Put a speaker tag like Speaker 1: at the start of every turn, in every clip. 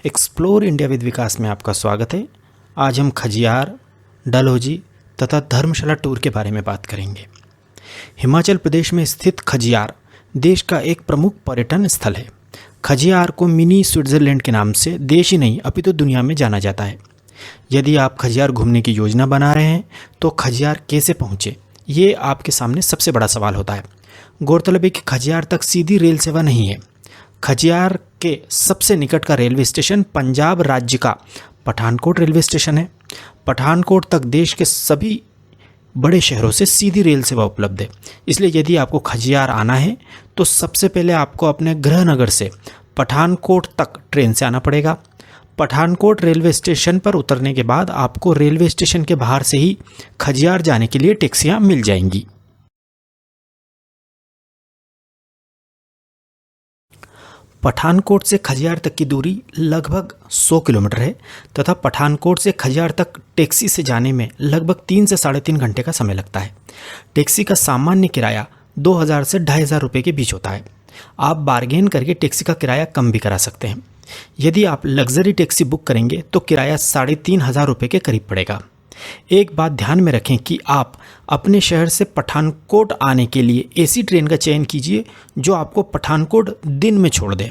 Speaker 1: Explore India with विकास में आपका स्वागत है। आज हम खजियार, डलहौजी तथा धर्मशाला टूर के बारे में बात करेंगे। हिमाचल प्रदेश में स्थित खजियार देश का एक प्रमुख पर्यटन स्थल है। खजियार को मिनी स्विट्ज़रलैंड के नाम से देश ही नहीं अपितु दुनिया में जाना जाता है। यदि आप खजियार घूमने की योजना बना रहे हैं तो खजियार कैसे पहुँचे, ये आपके सामने सबसे बड़ा सवाल होता है। गौरतलब है कि खजियार तक सीधी रेल सेवा नहीं है। खजियार के सबसे निकट का रेलवे स्टेशन पंजाब राज्य का पठानकोट रेलवे स्टेशन है। पठानकोट तक देश के सभी बड़े शहरों से सीधी रेल सेवा उपलब्ध है। इसलिए यदि आपको खजियार आना है तो सबसे पहले आपको अपने गृहनगर से पठानकोट तक ट्रेन से आना पड़ेगा। पठानकोट रेलवे स्टेशन पर उतरने के बाद आपको रेलवे स्टेशन के बाहर से ही खजियार जाने के लिए टैक्सियाँ मिल जाएंगी। पठानकोट से खजियार तक की दूरी लगभग 100 किलोमीटर है तथा पठानकोट से खजियार तक टैक्सी से जाने में लगभग 3 से 3.5 घंटे का समय लगता है। टैक्सी का सामान्य किराया 2000 से 2500 रुपये के बीच होता है। आप बार्गेन करके टैक्सी का किराया कम भी करा सकते हैं। यदि आप लग्जरी टैक्सी बुक करेंगे तो किराया 3500 रुपये के करीब पड़ेगा। एक बात ध्यान में रखें कि आप अपने शहर से पठानकोट आने के लिए एसी ट्रेन का चयन कीजिए जो आपको पठानकोट दिन में छोड़ दे।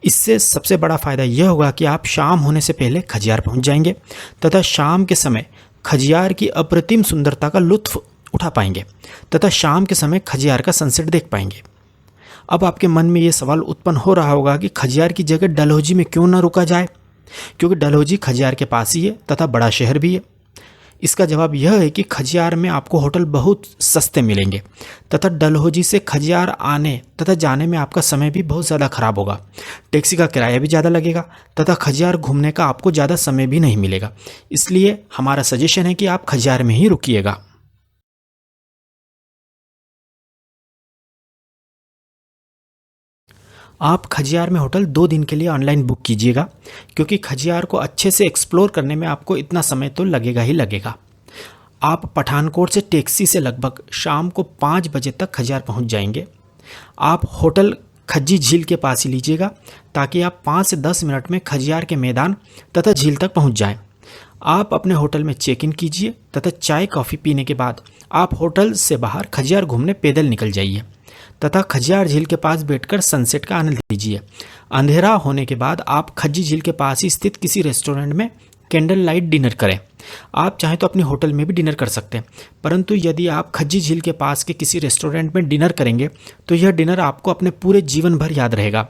Speaker 1: इससे सबसे बड़ा फ़ायदा यह होगा कि आप शाम होने से पहले खजियार पहुंच जाएंगे तथा शाम के समय खजियार की अप्रतिम सुंदरता का लुत्फ़ उठा पाएंगे तथा शाम के समय खजियार का सनसेट देख पाएंगे। अब आपके मन में ये सवाल उत्पन्न हो रहा होगा कि खजियार की जगह डलहौजी में क्यों ना रुका जाए, क्योंकि डलहौजी खजियार के पास ही है तथा बड़ा शहर भी है। इसका जवाब यह है कि खजियार में आपको होटल बहुत सस्ते मिलेंगे तथा डलहौजी से खजियार आने तथा जाने में आपका समय भी बहुत ज़्यादा खराब होगा। टैक्सी का किराया भी ज़्यादा लगेगा तथा खजियार घूमने का आपको ज़्यादा समय भी नहीं मिलेगा। इसलिए हमारा सजेशन है कि आप खजियार में ही रुकिएगा। आप खजियार में होटल 2 दिन के लिए ऑनलाइन बुक कीजिएगा, क्योंकि खजियार को अच्छे से एक्सप्लोर करने में आपको इतना समय तो लगेगा ही लगेगा। आप पठानकोट से टैक्सी से लगभग शाम को 5 बजे तक खजियार पहुंच जाएंगे। आप होटल खज्जी झील के पास ही लीजिएगा ताकि आप 5 से 10 मिनट में खजियार के मैदान तथा झील तक पहुंच जाएं। आप अपने होटल में चेक इन कीजिए तथा चाय कॉफ़ी पीने के बाद आप होटल से बाहर खजियार घूमने पैदल निकल जाइए तथा खजियार झील के पास बैठकर सनसेट का आनंद लीजिए। अंधेरा होने के बाद आप खज्जी झील के पास ही स्थित किसी रेस्टोरेंट में कैंडल लाइट डिनर करें। आप चाहें तो अपने होटल में भी डिनर कर सकते हैं, परंतु यदि आप खज्जी झील के पास के किसी रेस्टोरेंट में डिनर करेंगे तो यह डिनर आपको अपने पूरे जीवन भर याद रहेगा।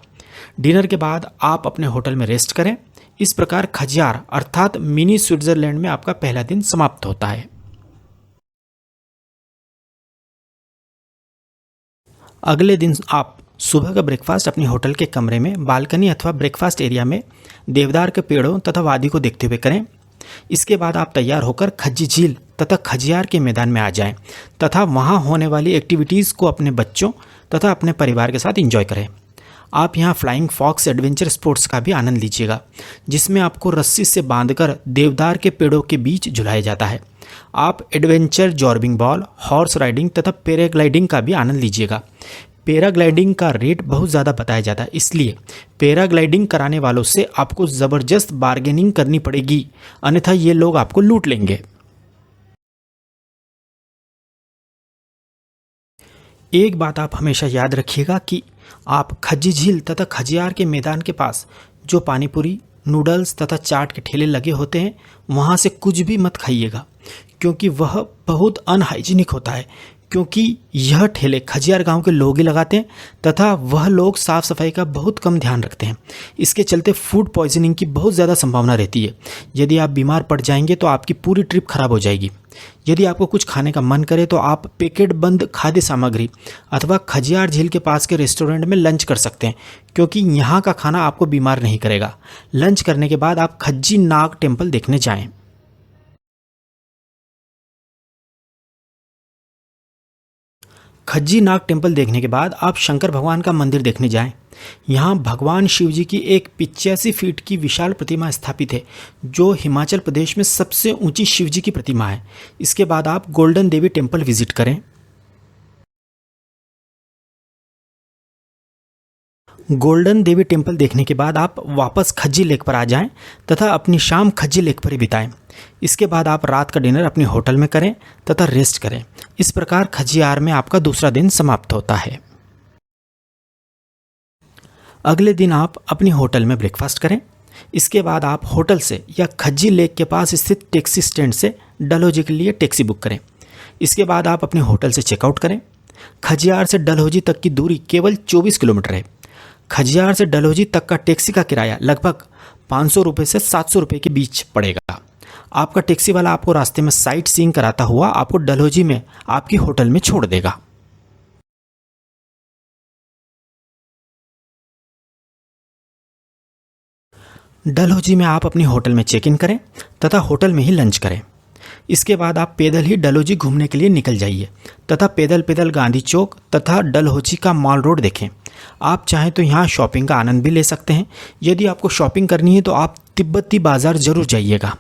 Speaker 1: डिनर के बाद आप अपने होटल में रेस्ट करें। इस प्रकार खजियार अर्थात मिनी स्विट्जरलैंड में आपका पहला दिन समाप्त होता है। अगले दिन आप सुबह का ब्रेकफास्ट अपने होटल के कमरे में बालकनी अथवा ब्रेकफास्ट एरिया में देवदार के पेड़ों तथा वादी को देखते हुए करें। इसके बाद आप तैयार होकर खज्जी झील तथा खजियार के मैदान में आ जाएं तथा वहां होने वाली एक्टिविटीज़ को अपने बच्चों तथा अपने परिवार के साथ एंजॉय करें। आप यहां फ्लाइंग फॉक्स एडवेंचर स्पोर्ट्स का भी आनंद लीजिएगा, जिसमें आपको रस्सी से बांधकर देवदार के पेड़ों के बीच झुलाया जाता है। आप adventure zorbing ball, horse riding तथा पैराग्लाइडिंग का भी आनंद लीजिएगा। पैराग्लाइडिंग का रेट बहुत ज़्यादा बताया जाता है, इसलिए पैराग्लाइडिंग कराने वालों से आपको ज़बरदस्त बार्गेनिंग करनी पड़ेगी, अन्यथा ये लोग आपको लूट लेंगे। एक बात आप हमेशा याद रखिएगा कि आप खज्जी झील तथा खजियार के मैदान के पास जो पानीपुरी, नूडल्स तथा चाट के ठेले लगे होते हैं वहाँ से कुछ भी मत खाइएगा, क्योंकि वह बहुत अनहाइजीनिक होता है। क्योंकि यह ठेले खजियार गांव के लोग ही लगाते हैं तथा वह लोग साफ़ सफाई का बहुत कम ध्यान रखते हैं। इसके चलते फूड पॉइजनिंग की बहुत ज़्यादा संभावना रहती है। यदि आप बीमार पड़ जाएंगे तो आपकी पूरी ट्रिप खराब हो जाएगी। यदि आपको कुछ खाने का मन करे तो आप पैकेट बंद खाद्य सामग्री अथवा खजियार झील के पास के रेस्टोरेंट में लंच कर सकते हैं, क्योंकि यहाँ का खाना आपको बीमार नहीं करेगा। लंच करने के बाद आप खज्जी नाग टेम्पल देखने जाएं। खज्जी नाग टेम्पल देखने के बाद आप शंकर भगवान का मंदिर देखने जाएं। यहाँ भगवान शिव जी की एक 85 फीट की विशाल प्रतिमा स्थापित है, जो हिमाचल प्रदेश में सबसे ऊंची शिव जी की प्रतिमा है। इसके बाद आप गोल्डन देवी टेम्पल विजिट करें। गोल्डन देवी टेम्पल देखने के बाद आप वापस खज्जी लेक पर आ जाएं तथा अपनी शाम खज्जी लेक पर ही बिताएं। इसके बाद आप रात का डिनर अपने होटल में करें तथा रेस्ट करें। इस प्रकार खजियार में आपका दूसरा दिन समाप्त होता है। अगले दिन आप अपने होटल में ब्रेकफास्ट करें। इसके बाद आप होटल से या खज्जी लेक के पास स्थित टैक्सी स्टैंड से डलहौजी के लिए टैक्सी बुक करें। इसके बाद आप अपने होटल से चेकआउट करें। खजियार से डलहौजी तक की दूरी केवल 24 किलोमीटर है। खजियार से डलहौजी तक का टैक्सी का किराया लगभग 500 रुपये से 700 रुपये के बीच पड़ेगा। आपका टैक्सी वाला आपको रास्ते में साइट सीइंग कराता हुआ आपको डलहौजी में आपकी होटल में छोड़ देगा। डलहौजी में आप अपनी होटल में चेक इन करें तथा होटल में ही लंच करें। इसके बाद आप पैदल ही डलहौजी घूमने के लिए निकल जाइए तथा पैदल पैदल गांधी चौक तथा डलहौजी का मॉल रोड देखें। आप चाहें तो यहाँ शॉपिंग का आनंद भी ले सकते हैं। यदि आपको शॉपिंग करनी है तो आप तिब्बती बाजार जरूर जाइएगा।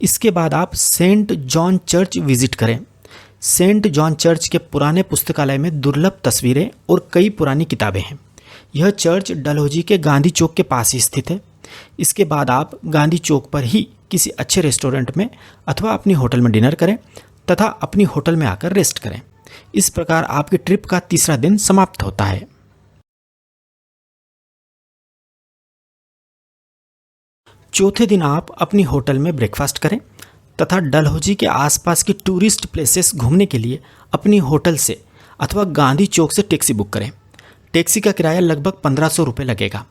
Speaker 1: इसके बाद आप सेंट जॉन चर्च विजिट करें। सेंट जॉन चर्च के पुराने पुस्तकालय में दुर्लभ तस्वीरें और कई पुरानी किताबें हैं। यह चर्च डलहौजी के गांधी चौक के पास ही स्थित है। इसके बाद आप गांधी चौक पर ही किसी अच्छे रेस्टोरेंट में अथवा अपनी होटल में डिनर करें तथा अपनी होटल में आकर रेस्ट करें। इस प्रकार आपकी ट्रिप का तीसरा दिन समाप्त होता है। चौथे दिन आप अपनी होटल में ब्रेकफास्ट करें तथा डलहौजी के आसपास की टूरिस्ट प्लेसेस घूमने के लिए अपनी होटल से अथवा गांधी चौक से टैक्सी बुक करें। टैक्सी का किराया लगभग 1500 रुपये लगेगा।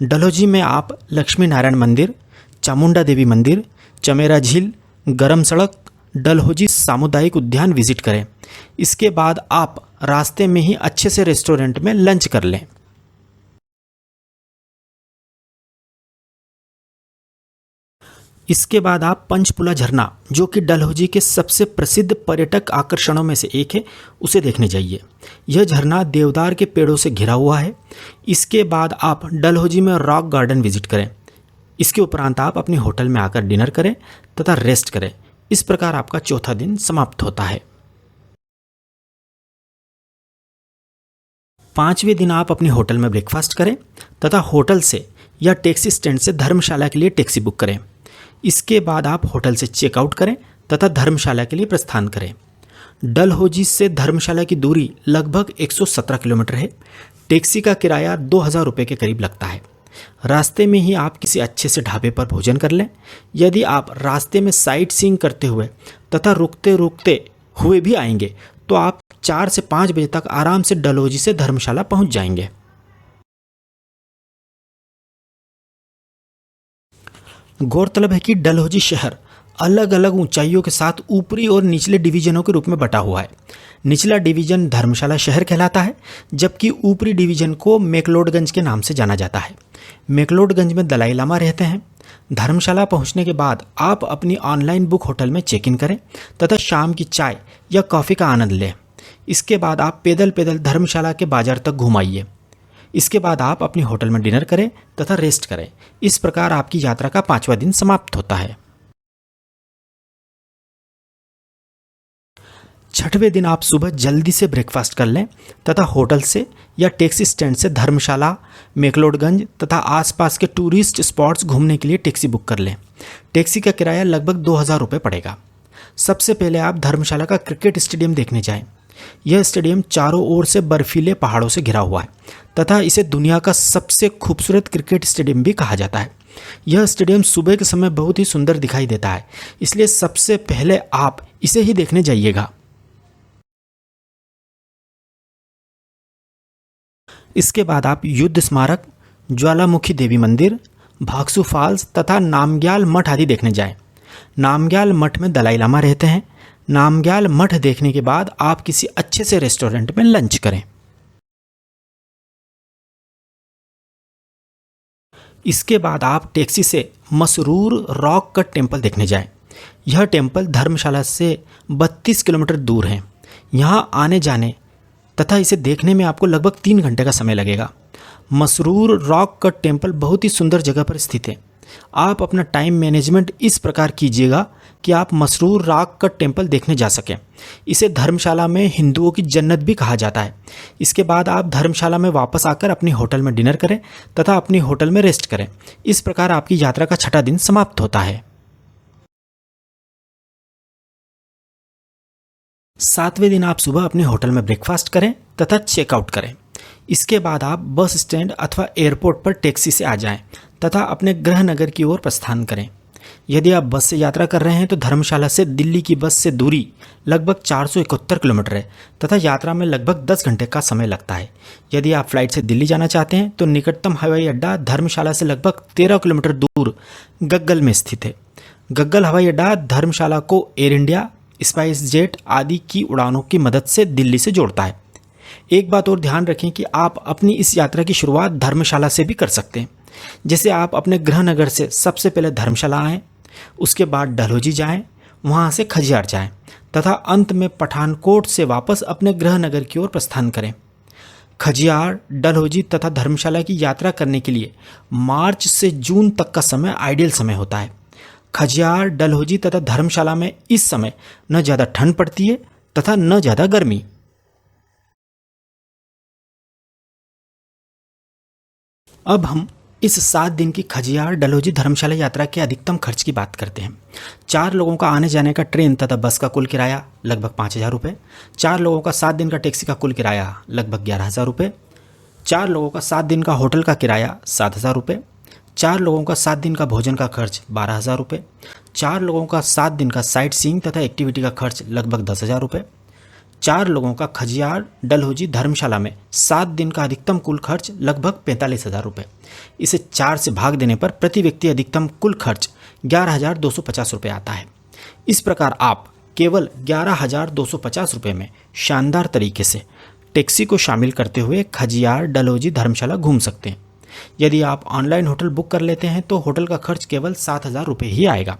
Speaker 1: डलहौजी में आप लक्ष्मी नारायण मंदिर, चामुंडा देवी मंदिर, चमेरा झील, गरम सड़क, डलहौजी सामुदायिक उद्यान विजिट करें। इसके बाद आप रास्ते में ही अच्छे से रेस्टोरेंट में लंच कर लें। इसके बाद आप पंचपुला झरना, जो कि डलहौजी के सबसे प्रसिद्ध पर्यटक आकर्षणों में से एक है, उसे देखने जाइए। यह झरना देवदार के पेड़ों से घिरा हुआ है। इसके बाद आप डलहौजी में रॉक गार्डन विजिट करें। इसके उपरांत आप अपने होटल में आकर डिनर करें तथा रेस्ट करें। इस प्रकार आपका चौथा दिन समाप्त होता है। पांचवें दिन आप अपने होटल में ब्रेकफास्ट करें तथा होटल से या टैक्सी स्टैंड से धर्मशाला के लिए टैक्सी बुक करें। इसके बाद आप होटल से चेकआउट करें तथा धर्मशाला के लिए प्रस्थान करें। डलहौजी से धर्मशाला की दूरी लगभग 117 किलोमीटर है। टैक्सी का किराया 2000 रुपये के करीब लगता है। रास्ते में ही आप किसी अच्छे से ढाबे पर भोजन कर लें। यदि आप रास्ते में साइट सीइंग करते हुए तथा रुकते रुकते हुए भी आएंगे तो आप 4 से 5 बजे तक आराम से डलहौजी से धर्मशाला पहुंच जाएंगे। गौरतलब है कि डलहौजी शहर अलग अलग ऊंचाइयों के साथ ऊपरी और निचले डिवीजनों के रूप में बटा हुआ है। निचला डिवीजन धर्मशाला शहर कहलाता है, जबकि ऊपरी डिवीजन को मैक्लोडगंज के नाम से जाना जाता है। मैक्लोडगंज में दलाई लामा रहते हैं। धर्मशाला पहुंचने के बाद आप अपनी ऑनलाइन बुक होटल में चेक इन करें तथा शाम की चाय या कॉफ़ी का आनंद लें। इसके बाद आप पैदल पैदल धर्मशाला के बाजार तक घुमाइए। इसके बाद आप अपने होटल में डिनर करें तथा रेस्ट करें। इस प्रकार आपकी यात्रा का 5वां दिन समाप्त होता है। 6वें दिन आप सुबह जल्दी से ब्रेकफास्ट कर लें तथा होटल से या टैक्सी स्टैंड से धर्मशाला, मैक्लोडगंज तथा आसपास के टूरिस्ट स्पॉट्स घूमने के लिए टैक्सी बुक कर लें। टैक्सी का किराया लगभग 2000 रुपये पड़ेगा। सबसे पहले आप धर्मशाला का क्रिकेट स्टेडियम देखने जाएं। यह स्टेडियम चारों ओर से बर्फीले पहाड़ों से घिरा हुआ है तथा इसे दुनिया का सबसे खूबसूरत क्रिकेट स्टेडियम भी कहा जाता है। यह स्टेडियम सुबह के समय बहुत ही सुंदर दिखाई देता है, इसलिए सबसे पहले आप इसे ही देखने जाइएगा। इसके बाद आप युद्ध स्मारक, ज्वालामुखी देवी मंदिर, भागसू फॉल्स तथा नामग्याल मठ आदि देखने जाएं। नामग्याल मठ में दलाई लामा रहते हैं। नामग्याल मठ देखने के बाद आप किसी अच्छे से रेस्टोरेंट में लंच करें। इसके बाद आप टैक्सी से मसरूर रॉक कट टेम्पल देखने जाएं। यह टेम्पल धर्मशाला से 32 किलोमीटर दूर है। यहाँ आने जाने तथा इसे देखने में आपको लगभग 3 घंटे का समय लगेगा। मसरूर रॉक कट टेम्पल बहुत ही सुंदर जगह पर स्थित है। आप अपना टाइम मैनेजमेंट इस प्रकार कीजिएगा कि आप मसरूर राग का टेम्पल देखने जा सकें। इसे धर्मशाला में हिंदुओं की जन्नत भी कहा जाता है। इसके बाद आप धर्मशाला में वापस आकर अपनी होटल में डिनर करें तथा अपनी होटल में रेस्ट करें। इस प्रकार आपकी यात्रा का 6ठा दिन समाप्त होता है। 7वें दिन आप सुबह अपने होटल में ब्रेकफास्ट करें तथा चेकआउट करें। इसके बाद आप बस स्टैंड अथवा एयरपोर्ट पर टैक्सी से आ जाएं तथा अपने गृह नगर की ओर प्रस्थान करें। यदि आप बस से यात्रा कर रहे हैं तो धर्मशाला से दिल्ली की बस से दूरी लगभग 471 किलोमीटर है तथा यात्रा में लगभग 10 घंटे का समय लगता है। यदि आप फ्लाइट से दिल्ली जाना चाहते हैं तो निकटतम हवाई अड्डा धर्मशाला से लगभग 13 किलोमीटर दूर गग्गल में स्थित है। गग्गल हवाई अड्डा धर्मशाला को एयर इंडिया, स्पाइस जेट आदि की उड़ानों की मदद से दिल्ली से जोड़ता है। एक बात और ध्यान रखें कि आप अपनी इस यात्रा की शुरुआत धर्मशाला से भी कर सकते हैं। जैसे आप अपने गृह नगर से सबसे पहले धर्मशाला आएँ, उसके बाद डलहौजी जाएं, वहां से खजियार जाएं तथा अंत में पठानकोट से वापस अपने गृह नगर की ओर प्रस्थान करें। खजियार, डलहौजी तथा धर्मशाला की यात्रा करने के लिए मार्च से जून तक का समय आइडियल समय होता है। खजियार, डलहौजी तथा धर्मशाला में इस समय न ज़्यादा ठंड पड़ती है तथा न ज़्यादा गर्मी। अब हम इस 7 दिन की खजियार, डलहौजी, धर्मशाला यात्रा के अधिकतम खर्च की बात करते हैं। 4 लोगों का आने जाने का ट्रेन तथा बस का कुल किराया लगभग 5,000 रुपये। 4 लोगों का 7 दिन का टैक्सी का कुल किराया लगभग 11,000 रुपये। 4 लोगों का 7 दिन का होटल का किराया 7,000 रुपये। 4 लोगों का 7 दिन का भोजन का खर्च 12,000 रुपये। 4 लोगों का 7 दिन का साइट सीइंग तथा एक्टिविटी का खर्च लगभग 10,000 रुपये। 4 लोगों का खजियार, डलहौजी, धर्मशाला में 7 दिन का अधिकतम कुल खर्च लगभग 45,000 रुपये। इसे 4 से भाग देने पर प्रति व्यक्ति अधिकतम कुल खर्च 11,250 रुपये आता है। इस प्रकार आप केवल 11,250 रुपये में शानदार तरीके से टैक्सी को शामिल करते हुए खजियार, डलहौजी, धर्मशाला घूम सकते हैं। यदि आप ऑनलाइन होटल बुक कर लेते हैं तो होटल का खर्च केवल 7,000 रुपये ही आएगा।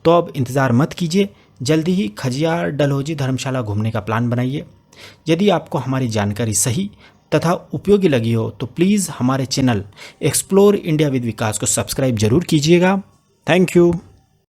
Speaker 1: तो अब इंतज़ार मत कीजिए, जल्दी ही खजियार, डलहौजी, धर्मशाला घूमने का प्लान बनाइए। यदि आपको हमारी जानकारी सही तथा उपयोगी लगी हो तो प्लीज़ हमारे चैनल एक्सप्लोर इंडिया विद विकास को सब्सक्राइब जरूर कीजिएगा। Thank you.